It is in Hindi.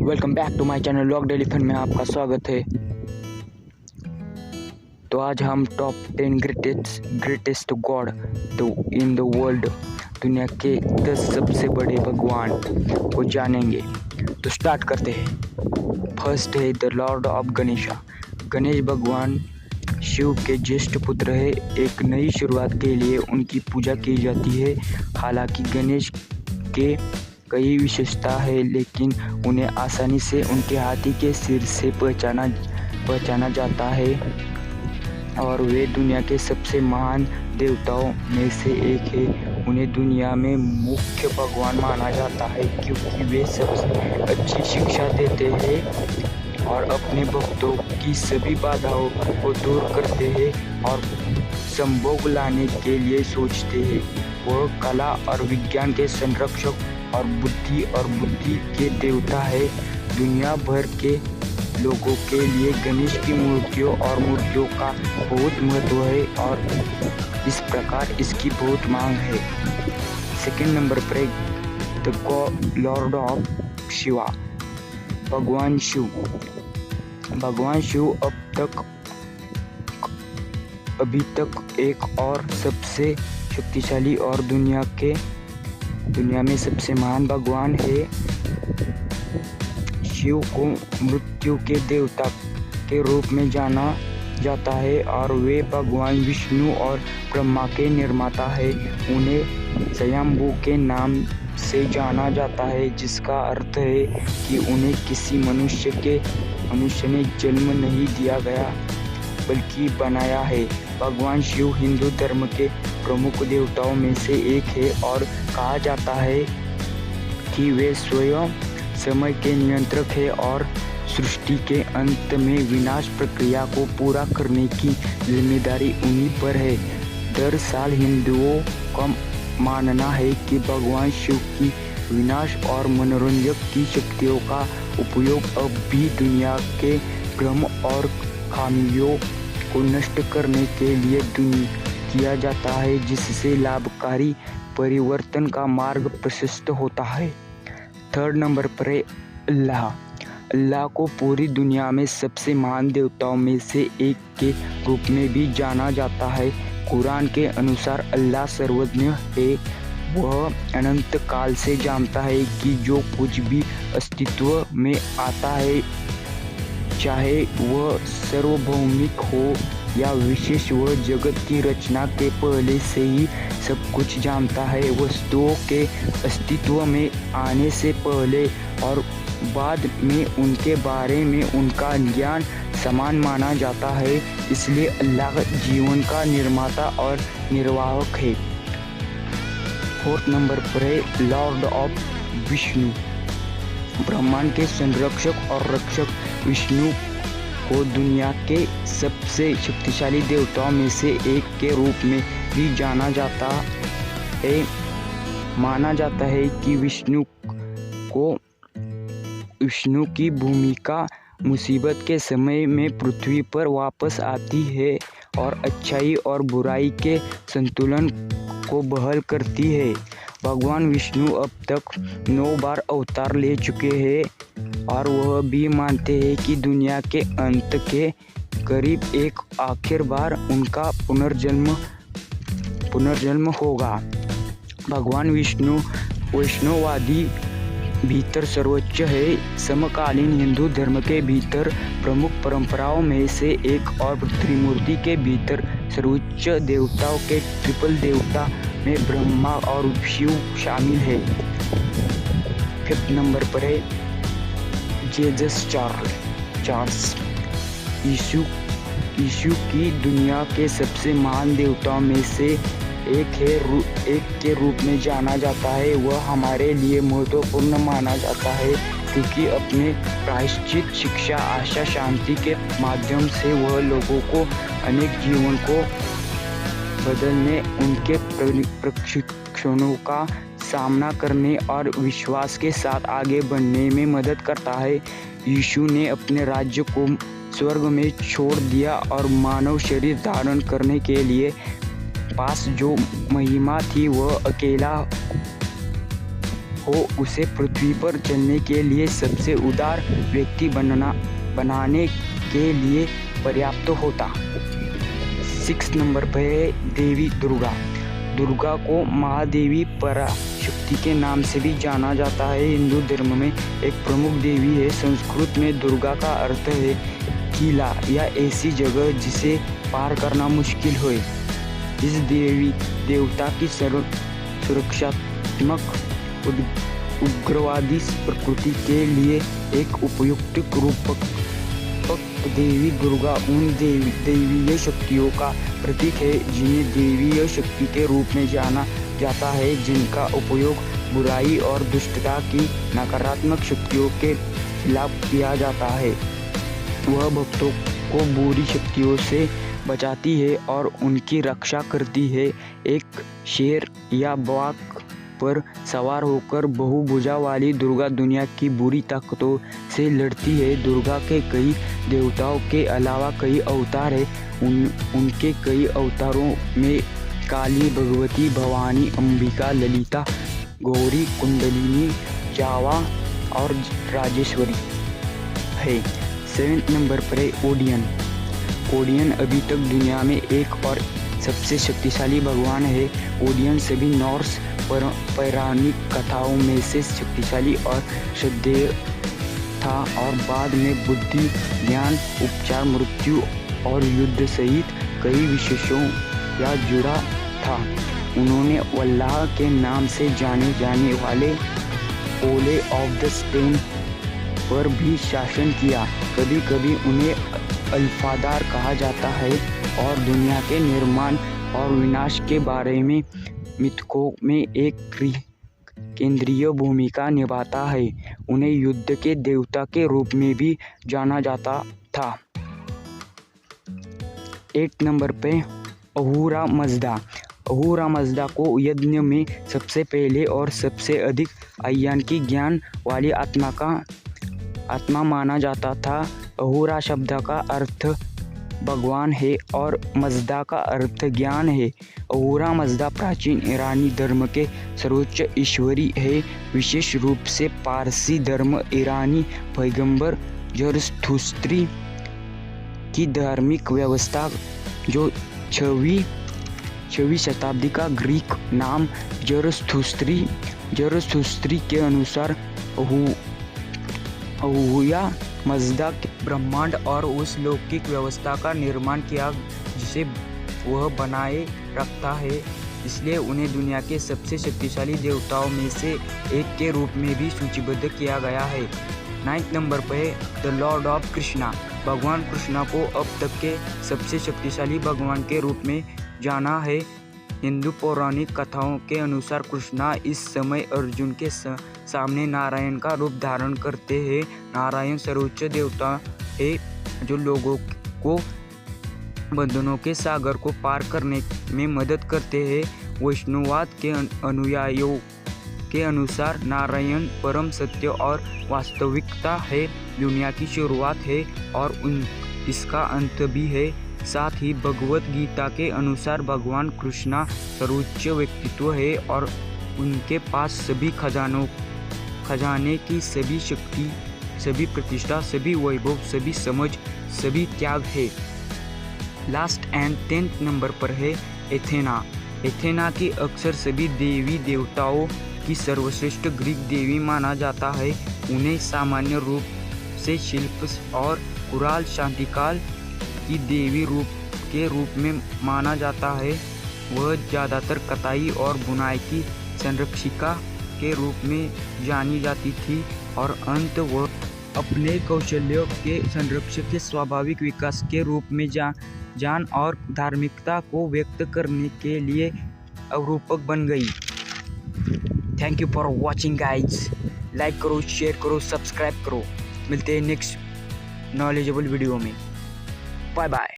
Welcome back to my channel lock daily fun में आपका स्वागत है। तो आज हम top 10 greatest god in the world, दुनिया के 10 सबसे बड़े भगवान को जानेंगे। तो स्टार्ट करते हैं। फर्स्ट है the Lord of Ganesha. Ganesh भगवान शिव के ज्येष्ठ पुत्र है। एक नई शुरुआत के लिए उनकी पूजा की जाती है। हालांकि गणेश के कई विशेषता है, लेकिन उन्हें आसानी से उनके हाथी के सिर से पहचाना जाता है और वे दुनिया के सबसे महान देवताओं में से एक है। उन्हें दुनिया में मुख्य भगवान माना जाता है क्योंकि वे सबसे अच्छी शिक्षा देते हैं और अपने भक्तों की सभी बाधाओं को दूर करते हैं और संभोग लाने के लिए सोचते हैं। वह कला और विज्ञान के संरक्षक और बुद्धि के देवता है। दुनिया भर के लोगों के लिए गणेश की मूर्तियों का बहुत महत्व है और इस प्रकार इसकी बहुत मांग है। सेकंड नंबर पर द लॉर्ड ऑफ शिवा, भगवान शिव। भगवान शिव अभी तक एक और सबसे शक्तिशाली और दुनिया में सबसे महान भगवान है। शिव को मृत्यु के देवता के रूप में जाना जाता है और वे भगवान विष्णु और ब्रह्मा के निर्माता है। उन्हें स्वयंभू के नाम से जाना जाता है, जिसका अर्थ है कि उन्हें किसी मनुष्य ने जन्म नहीं दिया गया बल्कि बनाया है। भगवान शिव हिंदू धर्म के प्रमुख देवताओं में से एक है और कहा जाता है कि वे स्वयं समय के नियंत्रक है और सृष्टि के अंत में विनाश प्रक्रिया को पूरा करने की जिम्मेदारी उन्हीं पर है। दर साल हिंदुओं का मानना है कि भगवान शिव की विनाश और मनोरंजक की शक्तियों का उपयोग अब भी दुनिया के भ्रम और खामियों को नष्ट करने के लिए किया जाता है, जिससे लाभकारी परिवर्तन का मार्ग प्रशस्त होता है। थर्ड नंबर पर है अल्लाह। अल्लाह को पूरी दुनिया में सबसे महान देवताओं में से एक के रूप में भी जाना जाता है। कुरान के अनुसार अल्लाह सर्वज्ञ है। वह अनंत काल से जानता है कि जो कुछ भी अस्तित्व में आता है, चाहे वह सार्वभौमिक हो या विशेष, वह जगत की रचना के पहले से ही सब कुछ जानता है। वस्तुओं के अस्तित्व में आने से पहले और बाद में उनके बारे में उनका ज्ञान समान माना जाता है। इसलिए अल्लाह जीवन का निर्माता और निर्वाहक है। फोर्थ नंबर पर है लॉर्ड ऑफ विष्णु। ब्रह्मांड के संरक्षक और रक्षक विष्णु को दुनिया के सबसे शक्तिशाली देवताओं में से एक के रूप में भी जाना जाता है। माना जाता है कि विष्णु की भूमिका मुसीबत के समय में पृथ्वी पर वापस आती है और अच्छाई और बुराई के संतुलन को बहाल करती है। भगवान विष्णु अब तक 9 बार अवतार ले चुके हैं और वह भी मानते हैं कि दुनिया के अंत के करीब एक आखिर बार उनका पुनर्जन्म होगा। भगवान विष्णु वैष्णववादी भीतर सर्वोच्च है। समकालीन हिंदू धर्म के भीतर प्रमुख परंपराओं में से एक और त्रिमूर्ति के भीतर सर्वोच्च देवताओं के ट्रिपल देवता में ब्रह्मा और शिव शामिल है। फिफ्थ नंबर पर है जीसस चार्ल्स। यीशु की दुनिया के सबसे महान देवताओं में से एक के रूप में जाना जाता है। वह हमारे लिए महत्वपूर्ण माना जाता है क्योंकि अपने प्रायश्चित, शिक्षा, आशा, शांति के माध्यम से वह लोगों को अनेक जीवन को बदलने, उनके प्रशिक्षणों का सामना करने और विश्वास के साथ आगे बढ़ने में मदद करता है। यीशु ने अपने राज्य को स्वर्ग में छोड़ दिया और मानव शरीर धारण करने के लिए पास जो महिमा थी वह अकेला हो उसे पृथ्वी पर चलने के लिए सबसे उदार व्यक्ति बनाने के लिए पर्याप्त होता। 6 नंबर पर है देवी दुर्गा। दुर्गा को महादेवी पराशक्ति के नाम से भी जाना जाता है। हिंदू धर्म में एक प्रमुख देवी है। संस्कृत में दुर्गा का अर्थ है किला या ऐसी जगह जिसे पार करना मुश्किल हो। इस देवी देवता की सुरक्षात्मक उग्रवादी प्रकृति के लिए एक उपयुक्त रूपक देवी दुर्गा उन दैवीय शक्तियों का प्रतीक है जिन्हें देवीय शक्ति के रूप में जाना जाता है, जिनका उपयोग बुराई और दुष्टता की नकारात्मक शक्तियों के खिलाफ किया जाता है। वह भक्तों को बुरी शक्तियों से बचाती है और उनकी रक्षा करती है। एक शेर या बाघ पर सवार होकर बहुभुजा वाली दुर्गा दुनिया की बुरी ताकतों से लड़ती है। दुर्गा के कई देवताओं के अलावा कई अवतार हैं। उनके कई अवतारों में काली, भगवती, भवानी, अंबिका, ललिता, गौरी, कुंडलिनी, जावा और राजेश्वरी है। 7 नंबर पर है ओडियन। ओडियन अभी तक दुनिया में एक और सबसे शक्तिशाली भगवान है। ओडियन सभी नॉर्स पौराणिक कथाओं में से शक्तिशाली और श्रद्धेय था और बाद में बुद्धि, ज्ञान, उपचार, मृत्यु और युद्ध सहित कई विशेषों या जुड़ा था। उन्होंने अल्लाह के नाम से जाने जाने वाले ओले ऑफ द स्टेन पर भी शासन किया। कभी कभी उन्हें अल्फादार कहा जाता है और दुनिया के निर्माण और विनाश के बारे में मिथकों में एक केंद्रीय भूमिका निभाता है। उन्हें युद्ध के देवता के रूप में भी जाना जाता था। 8 नंबर पे अहूरा मज़दा। अहूरा मज़दा को यज्ञ में सबसे पहले और सबसे अधिक अज्ञान की ज्ञान वाली आत्मा माना जाता था। अहूरा शब्द का अर्थ भगवान है और मज़दा का अर्थ ज्ञान है। अहूरा मज़दा प्राचीन ईरानी धर्म के सर्वोच्च ईश्वरी है। विशेष रूप से पारसी धर्म ईरानी पैगंबर ज़रथुस्त्री की धार्मिक व्यवस्था जो 6वीं शताब्दी का ग्रीक नाम ज़रथुस्त्री के अनुसार अहूया मज़दा ब्रह्मांड और उस लौकिक व्यवस्था का निर्माण किया जिसे वह बनाए रखता है, इसलिए उन्हें दुनिया के सबसे शक्तिशाली देवताओं में से एक के रूप में भी सूचीबद्ध किया गया है। 9 नंबर पर द लॉर्ड ऑफ कृष्णा। भगवान कृष्णा को अब तक के सबसे शक्तिशाली भगवान के रूप में जाना है। हिंदू पौराणिक कथाओं के अनुसार कृष्णा इस समय अर्जुन के सामने नारायण का रूप धारण करते हैं। नारायण सर्वोच्च देवता है जो लोगों को बंधनों के सागर को पार करने में मदद करते हैं। वैष्णववाद के अनुयायियों के अनुसार नारायण परम सत्य और वास्तविकता है, दुनिया की शुरुआत है और इसका अंत भी है। साथ ही भगवत गीता के अनुसार भगवान कृष्णा सर्वोच्च व्यक्तित्व है और उनके पास सभी खजाने की सभी शक्ति, सभी प्रतिष्ठा, सभी वैभव, सभी समझ, सभी त्याग है। लास्ट एंड 10th नंबर पर है एथेना। एथेना की अक्सर सभी देवी देवताओं की सर्वश्रेष्ठ ग्रीक देवी माना जाता है। उन्हें सामान्य रूप से शिल्प और कुराल शांतिकाल की देवी के रूप में माना जाता है। वह ज़्यादातर कताई और बुनाई की संरक्षिका के रूप में जानी जाती थी और अंत वह अपने कौशल्यों के संरक्षक के स्वाभाविक विकास के रूप में जान और धार्मिकता को व्यक्त करने के लिए अवरूपक बन गई। Thank you for watching guys. Like करो, शेयर करो, सब्सक्राइब करो। मिलते हैं नेक्स्ट नॉलेजेबल वीडियो में। Bye bye.